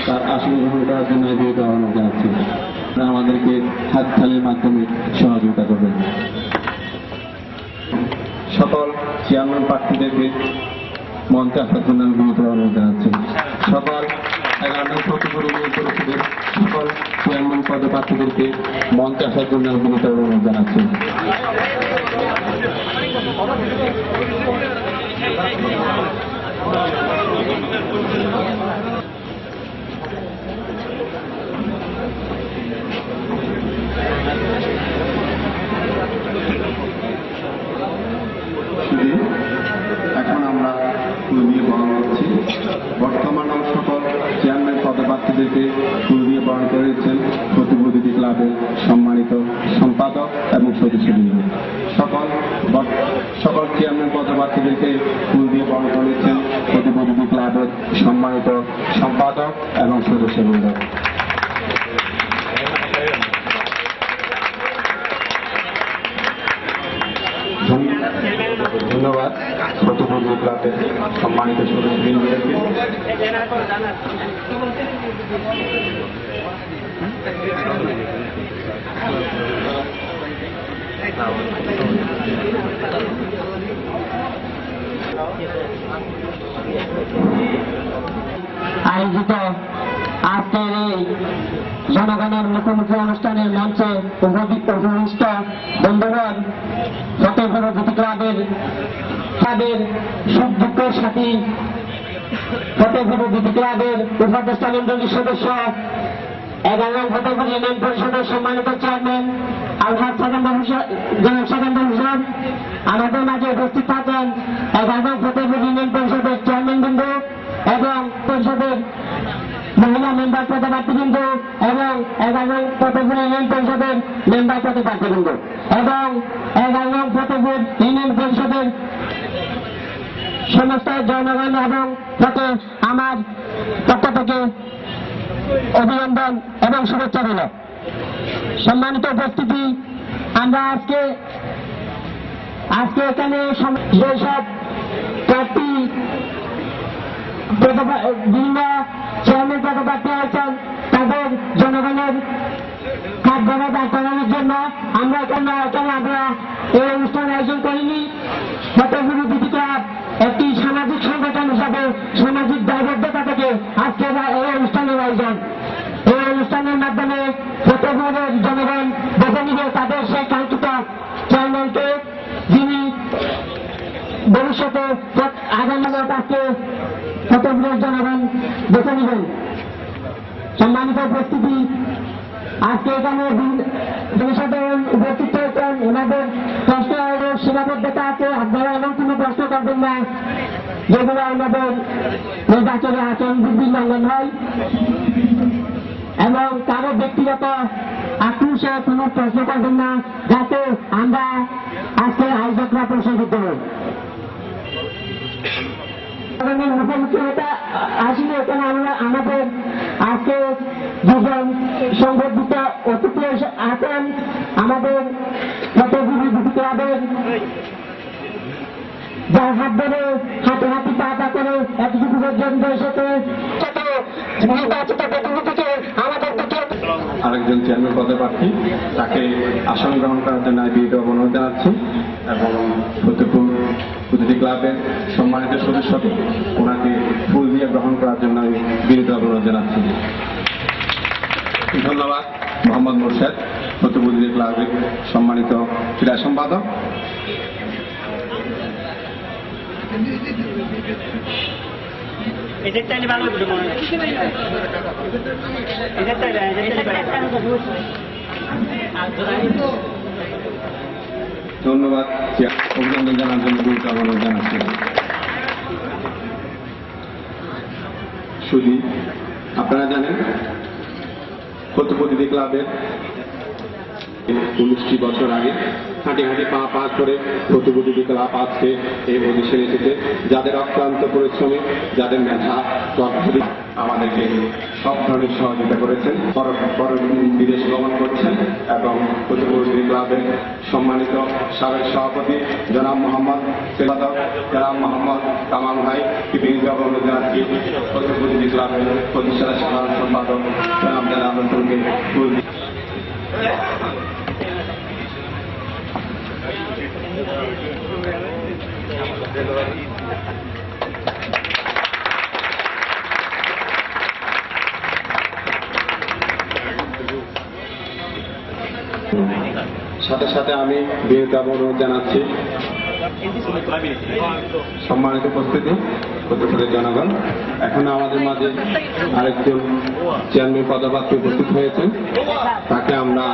তার আসন গ্রহণ করার জন্য বিরত আহ্বান জানাচ্ছি। আমাদেরকে হাততালির মাধ্যমে সহযোগিতা করবেন। সকল চেয়ারম্যান প্রার্থীদেরকে মঞ্চে আসার জন্য বিরত আহ্বান জানাচ্ছি। সকল 11 নং প্রতিনিধি পরিষদের সকল চেয়ারম্যান পদপ্রার্থীদেরকে মঞ্চে আসার জন্য বিরত আহ্বান জানাচ্ছি। এখন আমরা ফুল দিয়ে বরণ করছি। বর্তমান সকল চেয়ারম্যান পদপ্রার্থীদেরকে ফুল দিয়ে বরণ করেছেন প্রতিবন্ধী ক্লাবের সম্মানিত সম্পাদক এবং সদস্যবৃন্দ। সকল চেয়ারম্যান পদপ্রার্থীদেরকে ফুল দিয়ে বরণ করেছেন প্রতিবন্ধী ক্লাবের সম্মানিত সম্পাদক এবং সদস্যবৃন্দ। ধন্যবাদ প্রতিবন্ধী ক্লাবের সম্মানিত সদস্যবৃন্দদেরকে। আয়োজিত আজকের এই জনগণের মুখোমুখি অনুষ্ঠানের মঞ্চে উপস্থিত বন্ধুগণ, ফতেপুর দুটি ক্লাবের সুখ দুঃখের সাথী, ফতেপুর দুটি ক্লাবের উপদেষ্টা মন্ডলীর সদস্য, 11 ফতেপুর ইউনিয়ন পরিষদের সম্মানিত চেয়ারম্যান আলহাজ সেকেন্দার হোসেন আমাদের মাঝে উপস্থিত থাকেন। 11 ফতেপুর ইউনিয়ন পরিষদের চেয়ারম্যান বৃন্দ এবং পরিষদের মহিলা মেম্বার পদপ্রার্থীবৃন্দ এবং 11 ফতেপুর ইউনিয়ন পরিষদের মেম্বার পদপ্রার্থীবৃন্দ এবং 11 ফতেপুর ইউনিয়ন পরিষদের সমস্ত জনগণ এবং তাকে আমার পক্ষ থেকে অভিনন্দন এবং শুভেচ্ছা রইল। সম্মানিত উপস্থিতি, আমরা আজকে এখানে যেসব প্রার্থী বিভিন্ন চেয়ারম্যান পদপ্রার্থী আছেন তাদের জনগণের কাঠগড়া দাঁড় করানোর জন্য আমরা এখানে আমরা এই অনুষ্ঠান আয়োজন করিনি। ফতেপুর দুটি ক্লাব একটি সামাজিক সংগঠন হিসাবে সামাজিক দায়বদ্ধতা থেকে আজকে এই অনুষ্ঠানের আয়োজন। এই অনুষ্ঠানের মাধ্যমে ফতেপুরের জনগণ বেছে নিবে তাদের সেই কাঙ্ক্ষিত চেয়ারম্যানকে, যিনি ভবিষ্যতে আগামী কাজকে ফতেপুরের জনগণ বেছে নেবেন। সম্মানিত উপস্থিতি, আজকে এখানে জনসাধারণ উপস্থিত হয়েছেন। ওনাদের প্রশ্ন সীমাবদ্ধতা আছে, আপনারা এমন কোনো প্রশ্ন করবেন না যেগুলো আমাদের নির্বাচনে আচরণ বৃদ্ধির লঙ্ঘন হয় এবং কারো ব্যক্তিগত আক্রোশে কোনো প্রশ্ন করবেন না, যাতে আমরা আজকে আয়োজকরা প্রশংসিত হই। মুখোমুখি হতে আসলে এখানে আমরা আমাদের আজকে দুজন সংবর্ধিত অতিথি আছেন। আমাদের ফতেপুর দুটি ক্লাবের যার হাত ধরে হাতে পা করে এতটুকু পর্যন্ত এসেছে নির্বাচিত প্রতিনিধিকে আমাদের আরেকজন চেয়ারম্যান পদপ্রার্থী, তাকে আসন গ্রহণ করার জন্য বিরত অনুরোধ জানাচ্ছি এবং ফতেপুর প্রতিটি ক্লাবের সম্মানিত সদস্যকে ওনাকে ফুল দিয়ে গ্রহণ করার জন্য বিরত অনুরোধ জানাচ্ছি। ধন্যবাদ মোহাম্মদ মোর্শেদ, ফতেপুর ক্লাবের সম্মানিত ক্রীড়া সম্পাদক। ধন্যবাদ, অভিনন্দন জানার জন্য বিরত অনুরোধ জানাচ্ছি। সুদী। আপনারা জানেন প্রতিনিধি ক্লাবের 19টি বছর আগে হাঁটি হাঁটি পা পা করে প্রতিনিধি ক্লাব আজকে এই পজিশনে এসেছে, যাদের অক্লান্ত পরিশ্রমে, যাদের মেধা তৎপরই আমাদেরকে সব ধরনের সহযোগিতা করেছেন। বিদেশ গমন করছেন এবং প্রতিনিধি ক্লাবের সম্মানিত সাবেক সভাপতি জনাব মোহাম্মদ সেবাদক, জনাব মোহাম্মদ কামাল ভাই জানাচ্ছি। প্রতিনিধি ক্লাবের প্রতিষ্ঠাতা সাধারণ সম্পাদক জনাব জনাব হোসেনকে ফুল দিয়ে সাথে সাথে আমি বিয়েটা অনুরোধ জানাচ্ছি সম্মানিত উপস্থিতি প্রতিষ্ঠানের জনগণ। এখন আমাদের মাঝে আরেকজন চেয়ারম্যান পদপ্রার্থী উপস্থিত হয়েছেন, তাকে আমরা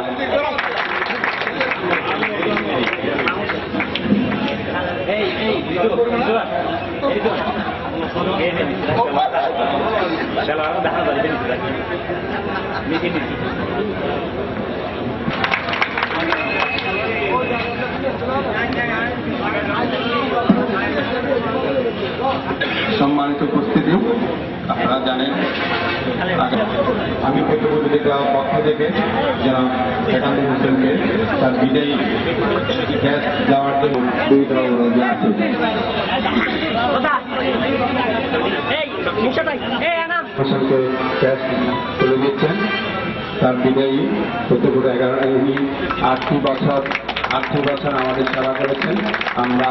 সম্মানিত উপস্থিতি, আপনারা জানেন আমি প্রতিনিধি ক্লাবের পক্ষ থেকে জনাব সেকান্দ হোসেনকে তার বিদায়ী গ্যাস দেওয়ার জন্য দুইটা অনুরোধ জানাচ্ছি। হোসেনকে গ্যাস তুলে দিচ্ছেন তার বিদায়ী প্রতিপুর 8 বছর আমাদের সেবা করেছেন। আমরা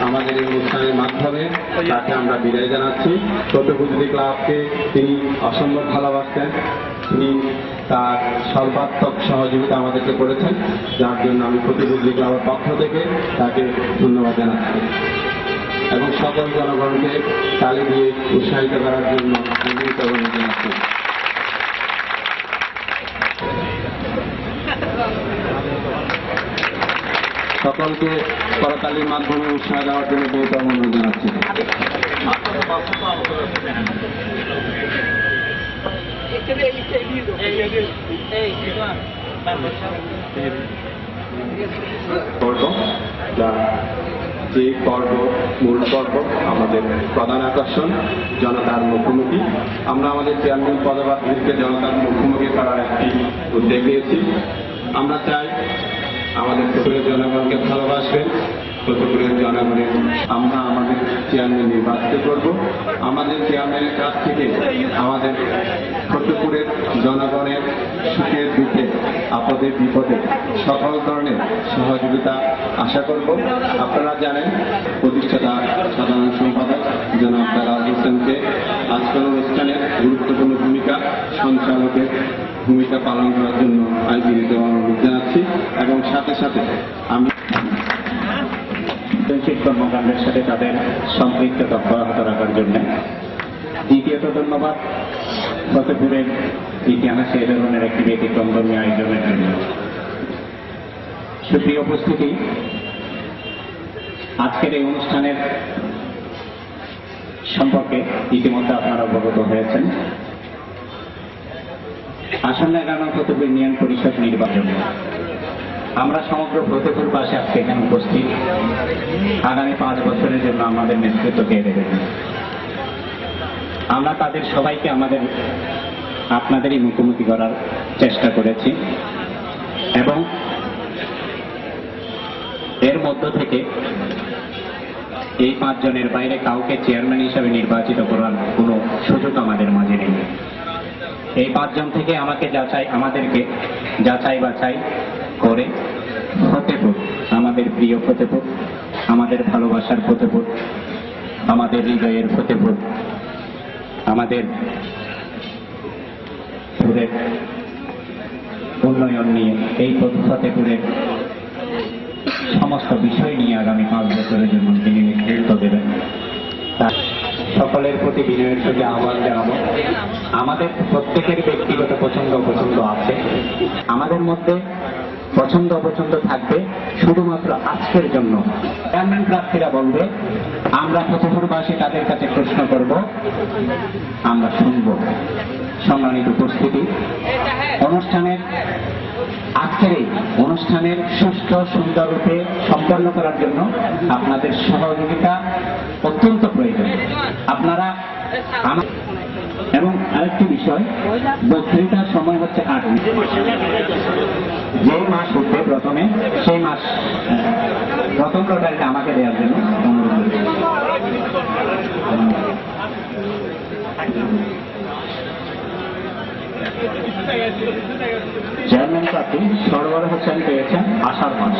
আমাদের এই অনুষ্ঠানের মাধ্যমে তাকে আমরা বিদায় জানাচ্ছি। প্রতিনিধি ক্লাবকে তিনি অসম্ভব ভালোবাসতেন, তিনি তার সর্বাত্মক সহযোগিতা আমাদেরকে করেছেন, যার জন্য আমি প্রতিনিধি ক্লাবের পক্ষ থেকে তাকে ধন্যবাদ জানাচ্ছি এবং সকল জনগণকে তালি দিয়ে উৎসাহিত করার জন্য অনুরোধ জানাচ্ছি। সকলকে করতালির মাধ্যমে উৎসাহ দেওয়ার জন্য বহুত অনুরোধ জানাচ্ছি। যে পর্ব মূল পর্ব আমাদের প্রধান আকর্ষণ জনতার মুখোমুখি। আমরা আমাদের চেয়ারম্যান পদপ্রার্থীকে জনতার মুখোমুখি করার একটি উদ্যোগ নিয়েছি। আমরা চাই আমাদের প্রতিপুরের জনগণকে ভালোবাসবেন, প্রতিপুরের জনগণের আমরা আমাদের চেয়ারম্যান নির্বাচিত করব। আমাদের চেয়ারম্যানের কাছ থেকে আমাদের প্রতিপুরের জনগণের সুখে দুঃখে আপদে বিপদে সকল ধরনের সহযোগিতা আশা করব। আপনারা জানেন প্রতিষ্ঠাতা সাধারণ সম্পাদক জনাব দালাল হোসেনকে আজকের অনুষ্ঠানের গুরুত্বপূর্ণ ভূমিকা সঞ্চালকের ভূমিকা পালন করার জন্য আমি বিনীত অনুরোধ জানাচ্ছি এবং সাথে সাথে আমি কর্মকাণ্ডের সাথে তাদের সম্পৃক্ততা অব্যাহত রাখার জন্য। দ্বিতীয়ত ধন্যবাদ ফতেপুরের ইতিহাসে এ ধরনের একটি ব্যতিক্রমধর্মী আয়োজনের জন্য। সুপ্রিয় উপস্থিতি, আজকের এই অনুষ্ঠানের সম্পর্কে ইতিমধ্যে আপনারা অবগত হয়েছেন। আসন্ন 11 ফতেপুর ইউনিয়ন পরিষদ নির্বাচন আমরা সমগ্র ফতেপুরবাসী আজকে এখানে উপস্থিত আগামী 5 বছরের জন্য আমাদের নেতৃত্ব কে দেবেন। আমরা তাদের সবাইকে আপনাদেরই মুখোমুখি করার চেষ্টা করেছি এবং এর মধ্য থেকে এই 5 জনের বাইরে কাউকে চেয়ারম্যান হিসাবে নির্বাচিত করার কোনো সুযোগ আমাদের মাঝে নেই। এই 5 জন থেকে আমাদেরকে যাচাই বাছাই করে ফতেপুর, আমাদের প্রিয় ফতেপুর, আমাদের ভালোবাসার ফতেপুর, আমাদের হৃদয়ের ফতেপুর, আমাদের উন্নয়ন নিয়ে এই ফতেপুরের সমস্ত বিষয় নিয়ে আগামী 5 বছরের জন্য তিনি নেতৃত্ব দেবেন। সকলের প্রতি বিনয়ের সঙ্গে আহ্বান জানাবো, আমাদের প্রত্যেকের ব্যক্তিগত পছন্দ অপছন্দ আছে। আমাদের মধ্যে পছন্দ অপছন্দ থাকবে শুধুমাত্র আজকের জন্য। চেয়ারম্যান প্রার্থীরা বলবে, আমরা ফতেপুরবাসী তাদের কাছে প্রশ্ন করব, আমরা শুনব। সম্মানিত উপস্থিতি, আজকের এই অনুষ্ঠানের সুষ্ঠু সুন্দর রূপে সম্পন্ন করার জন্য আপনাদের সহযোগিতা অত্যন্ত প্রয়োজন। আপনারা এবং আরেকটি বিষয়, বক্তৃতার সময় হচ্ছে 8 মিনিট। যে মাস উঠবে প্রথমে, সেই মাস প্রথম রোটারিটা আমাকে দেওয়ার জন্য অনুরোধ করছি। চেয়ারম্যান প্রার্থী সরবরাহ হোসেন পেয়েছেন আষাঢ় মাস।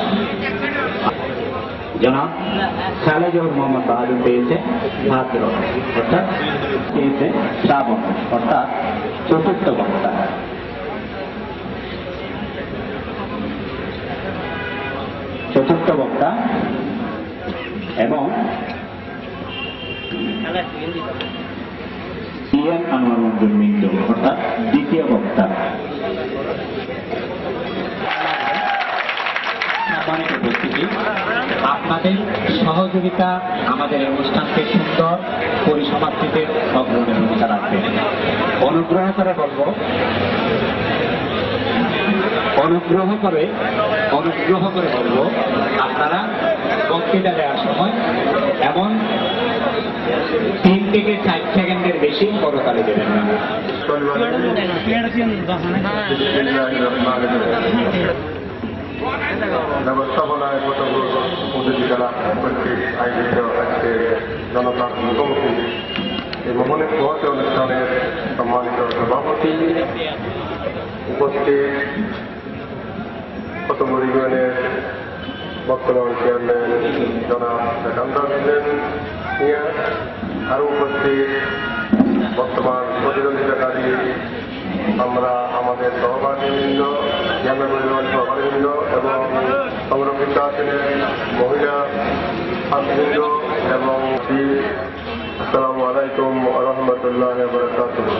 জনাব খালেজুর মোহাম্মদ বাহাদুর পেয়েছে ভাদ্র, অর্থাৎ পেয়েছে শ্রাবণ, অর্থাৎ চতুর্থ বক্তা। চতুর্থ বক্তা এবং ইএম আনোয়ার মঞ্জুর মিন্টু, অর্থাৎ দ্বিতীয় বক্তা। সম্মানিত উপস্থিতি, আপনাদের সহযোগিতা আমাদের এই অনুষ্ঠানকে সুন্দর পরিসমাপ্তিতে অগ্রণী ভূমিকা রাখবে। অনুগ্রহ করে বলবো, আপনারা বক্তৃতা দেওয়ার সময় এমন 3 থেকে 4 সেকেন্ডের বেশি করতালি দেবেন না। ব্যবস্থাপনায় প্রতিটি জেলা কর্তৃক আয়োজিত আজকে জনতার মুখোমুখি এই মোহনের মহৎ অনুষ্ঠানের সম্মানিত সভাপতি, উপস্থিত ফতেপুর ইউনিয়নের বর্তমান চেয়ারম্যান জনাব মিয়া, আরও উপস্থিত বর্তমান প্রতিদ্বন্দ্বিতাকারী আমরা আমাদের সহপাঠীবৃন্দ, চেয়ারম্যান পরিবার সহপাঠীবৃন্দ এবং সংরক্ষিত আসনের মহিলা ছাত্রবৃন্দ এবং আসসালামু আলাইকুম রহমতুল্লাহ বারাকাতুহু।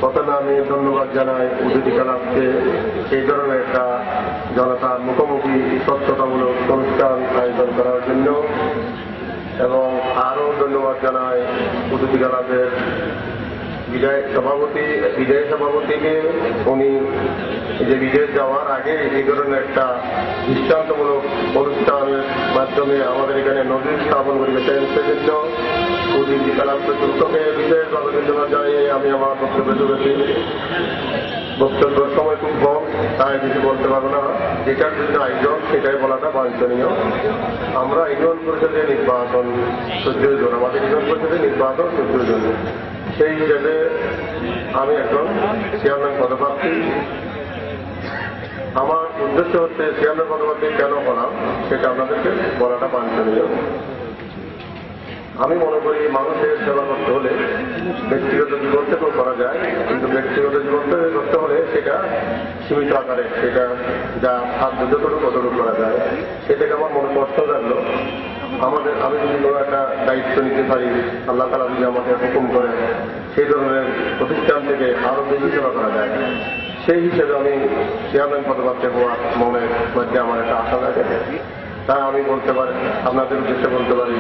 প্রথমে আমি ধন্যবাদ জানাই অতিথি ক্লাবকে এই ধরনের একটা জনতার মুখোমুখি স্বচ্ছতামূলক অনুষ্ঠান আয়োজন করার জন্য, এবং আরও ধন্যবাদ জানাই অতিথি ক্লাবের বিজয় সভাপতিকে। উনি যে বিদেশ যাওয়ার আগে এই ধরনের একটা দৃষ্টান্তমূলক অনুষ্ঠানের মাধ্যমে আমাদের এখানে নদীর স্থাপন করেছেন, সেজন্য অতিথি ক্লাবকে দুঃখকে বিশেষভাবে ধন্যবাদ জানিয়ে আমি আমার বক্তব্যে চলেছি। বক্তব্যের সময় খুব কম, তাই কিছু বলতে পারবো না। যেটার জন্য আয়োজন সেটাই বলাটা বাঞ্ছনীয়। আমরা ইউনিয়ন পরিষদের নির্বাচন 14 জন, আমাদের ইউনিয়ন পরিষদের নির্বাচন 14 জন। সেই হিসেবে আমি একজন চেয়ারম্যান পদপ্রার্থী। আমার উদ্দেশ্য হচ্ছে চেয়ারম্যান পদপ্রার্থী কেন হলাম সেটা আপনাদেরকে বলাটা বাঞ্ছনীয়। আমি মনে করি মানুষের সেবা করতে হলে ব্যক্তিগত জীবন থেকেও করা যায়, কিন্তু ব্যক্তিগত জীবন থেকে করতে হলে সেটা সীমিত আকারে, সেটা যা সাধ্য যতটুকু ততটুকু করা যায়। সেটাকে আমার মনে কষ্ট জানলো। আমি যদি কোনো একটা দায়িত্ব নিতে পারি, আল্লাহ তাআলা যদি আমাকে হুকুম করে, সেই ধরনের প্রতিষ্ঠান থেকে আরো বেশি সেবা করা যায়। সেই হিসেবে আমি চেয়ারম্যান পদপ্রার্থী হওয়ার মনের মধ্যে আমার একটা আশা লাগে। তাই আমি বলতে পারি, আপনাদের উদ্দেশ্যে বলতে পারি,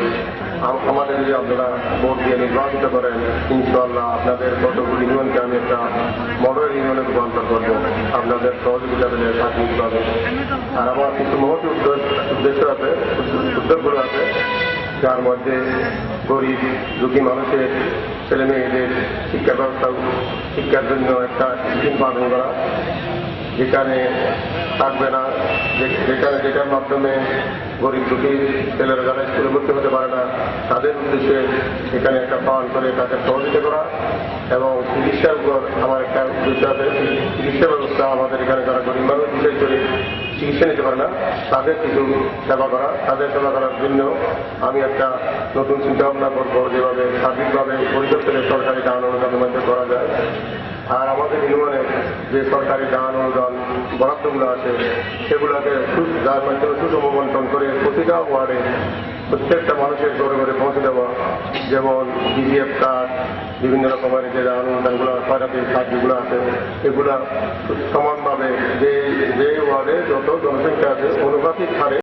আমাদের যদি আপনারা ভোট দিয়ে নির্বাচিত করেন, ইনশাআল্লাহ আপনাদের ফতেপুর ইউনিয়নকে আমি একটা মডেল ইউনিয়নে রূপান্তর করবো। আপনাদের সহযোগিতা পেলে সাহায্য পাবে। আর আমার কিছু মহৎ উদ্দেশ্য আছে, উদ্যোগগুলো আছে, যার মধ্যে গরিব দুঃখী মানুষের ছেলে মেয়েদের শিক্ষা ব্যবস্থা, শিক্ষার জন্য একটা স্কিম পালন করা, যেখানে থাকবে না, যেটার মাধ্যমে গরিব দুঃখী ছেলেরা যারা স্কুলে ভর্তি হতে পারে না তাদের উদ্দেশ্যে এখানে একটা ফান্ড করে তাদের সহযোগিতা করা, এবং চিকিৎসার উপর আমার একটা উদ্দেশ্য আছে। চিকিৎসা ব্যবস্থা আমাদের এখানে যারা গরিব মানুষ বিশেষ করে চিকিৎসা নিতে পারে না তাদের কিছু সেবা করা, তাদের সেবা করার জন্য আমি একটা নতুন চিন্তা ভাবনা করবো, যেভাবে সার্বিকভাবে পরিদর্শনের সরকারি টান অনুদানের মধ্যে করা যায়। আর আমাদের ইউনিয়নে যে সরকারি দান অনুদান বরাদ্দগুলো আছে সেগুলোকে যার মাধ্যমে সুষম বন্টন করে প্রতিটা ওয়ার্ডে প্রত্যেকটা মানুষের ঘরে ঘরে পৌঁছে দেওয়া, যেমন বিডিএফ কার্ড, বিভিন্ন রকমের যে অনুদানগুলো সরকারি কার্ডগুলো আছে এগুলা সমানভাবে যে ওয়ার্ডে যত জনসংখ্যা আছে অনুপাতিক হারে